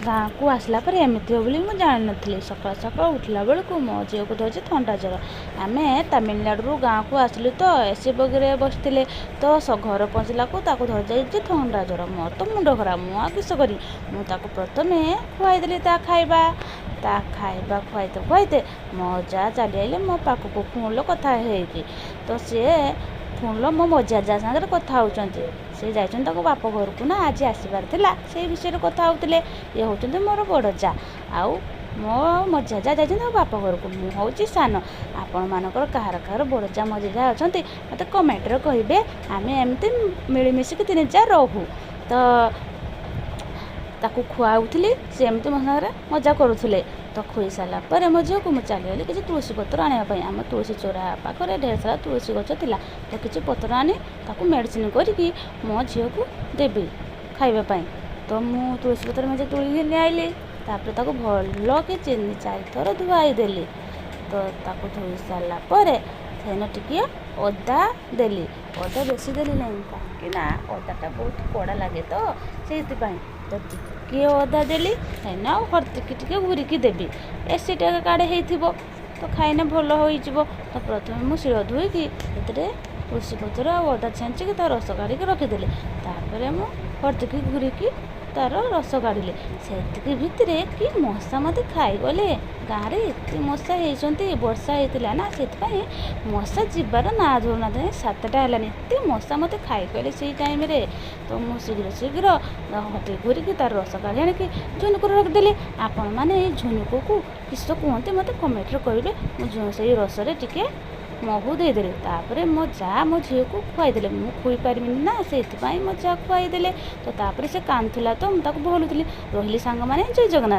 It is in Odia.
ଗାଁକୁ ଆସିଲା ପରେ ଏମିତି ହେବ ବୋଲି ମୁଁ ଜାଣିନଥିଲି। ସକାଳୁ ସକାଳୁ ଉଠିଲା ବେଳକୁ ମୋ ଝିଅକୁ ଧରିଛି ଥଣ୍ଡା ଜ୍ୱର। ଆମେ ତାମିଲନାଡ଼ୁରୁ ଗାଁକୁ ଆସିଲୁ ତ ଏସି ବଗିରେ ବସିଥିଲେ ତ ଘର ପହଞ୍ଚିଲାକୁ ତାକୁ ଧରିଯାଇଛି ଥଣ୍ଡା ଜ୍ୱର। ମୋର ତ ମୁଣ୍ଡ ଖରାପ, ମୁଁ ଆଉ କିସ କରିବି। ମୁଁ ତାକୁ ପ୍ରଥମେ ଖୁଆଇଦେଲି ତା ଖାଇବା ଖୁଆଇତେ ଖୁଆଇତେ ମୋ ଅଜା ଚାଲି ଆଇଲେ ମୋ ପାଖକୁ ଫୋନ୍ରେ କଥା ହେଇକି। ତ ସିଏ ଫୋନ୍ରେ ମୋ ମଝିଆ ଯା ସାଙ୍ଗରେ କଥା ହେଉଛନ୍ତି। ସେ ଯାଇଛନ୍ତି ତାଙ୍କ ବାପ ଘରକୁ ନା, ଆଜି ଆସିବାର ଥିଲା, ସେଇ ବିଷୟରେ କଥା ହେଉଥିଲେ। ଇଏ ହେଉଛନ୍ତି ମୋର ବଡ଼ ଯା, ଆଉ ମୋ ମଝିଆ ଯା ଯାଇଛନ୍ତି ତାଙ୍କ ବାପ ଘରକୁ। ମୁଁ ହେଉଛି ସାନ। ଆପଣମାନଙ୍କର କାହାର ବଡ଼ ଯା ମଝିଆ ଯା ଅଛନ୍ତି ମୋତେ କମେଣ୍ଟରେ କହିବେ। ଆମେ ଏମିତି ମିଳିମିଶିକି ତିନି ଯା ରହୁ। ତ ତାକୁ ଖୁଆଉଥିଲି, ସେ ଏମିତି ମୋ ସାଙ୍ଗରେ ମଜା କରୁଥିଲେ। ତ ଖୁଇ ସାରିଲା ପରେ ମୋ ଝିଅକୁ ମୁଁ ଚାଲିଗଲି କିଛି ତୁଳସୀ ପତ୍ର ଆଣିବା ପାଇଁ। ଆମ ତୁଳସୀ ଚୋରା ପାଖରେ ଢେର ସାରା ତୁଳସୀ ଗଛ ଥିଲା। ତ କିଛି ପତ୍ର ଆଣି ତାକୁ ମେଡ଼ିସିନ କରିକି ମୋ ଝିଅକୁ ଦେବି ଖାଇବା ପାଇଁ। ତ ମୁଁ ତୁଳସୀ ପତ୍ର ମେଞ୍ଚେ ତୋଳିକି ନେଇ ଆଇଲି। ତାପରେ ତାକୁ ଭଲକି 4 ଥର ଧୁଆଇ ଦେଲି। ତ ତାକୁ ଧୋଇ ସାରିଲା ପରେ ସେଦିନ ଟିକିଏ ଅଦା ଦେଲି। ଅଦା ବେଶୀ ଦେଲି ନାହିଁ, କାହିଁକି ନା ଅଦାଟା ବହୁତ କଡ଼ା ଲାଗେ ତ ସେଇଥିପାଇଁ। ତ ଟିକିଏ ଅଦା ଦେଲି, ଏଇନା ଆଉ ହଳଦୀ ଟିକେ ଘୁରିକି ଦେବି। ଏସିଡ୍ କାର୍ଡ଼ ହେଇଥିବ ତ ଖାଇଲେ ଭଲ ହୋଇଯିବ। ତ ପ୍ରଥମେ ମୁଁ ଶିଳ ଧୋଇକି ସେଥିରେ ତୁଳସୀ ପତ୍ର ଆଉ ଅଦା ଛେଞ୍ଚିକି ତା ରସ କାଢ଼ିକି ରଖିଦେଲି। ତାପରେ ମୁଁ ହଳଦୀକି ଘୁରିକି ତାର ରସ କାଢ଼ିଲି। ସେତିକି ଭିତରେ କି ମଶା ମୋତେ ଖାଇଗଲେ। ଗାଁରେ ଏତେ ମଶା ହେଇଛନ୍ତି, ବର୍ଷା ହେଇଥିଲା ନା, ସେଥିପାଇଁ ମଶା ଯିବାର ନାଁ ଧରୁନାହାନ୍ତି। 7ଟା ହେଲାନି, ଏତେ ମଶା ମୋତେ ଖାଇଗଲେ ସେଇ ଟାଇମ୍ରେ। ତ ମୁଁ ଶୀଘ୍ର ହଳଦୀ ଘୁରିକି ତାର ରସ କାଢ଼ି ଆଣିକି ଝୁନୁକୁ ରଖିଦେଲି। ଆପଣମାନେ ଏଇ ଝୁନୁକୁ କିସ କୁହନ୍ତି ମୋତେ କମେଣ୍ଟରେ କହିବେ। ମୁଁ ସେଇ ରସରେ ଟିକେ ମହୁ ଦେଇଦେଲି। ତାପରେ ମୋ ଯା ମୋ ଝିଅକୁ ଖୁଆଇଦେଲେ। ମୁଁ ଖୁଇ ପାରିବିନି ନା, ସେଇଥିପାଇଁ ମୋ ଯା ଖୁଆଇଦେଲେ। ତ ତାପରେ ସେ କାନ୍ଦୁଥିଲା ତ ମୁଁ ତାକୁ ଭଲୁଥିଲି। ରହିଲି ସାଙ୍ଗମାନେ, ଜୟ ଜଗନ୍ନାଥ।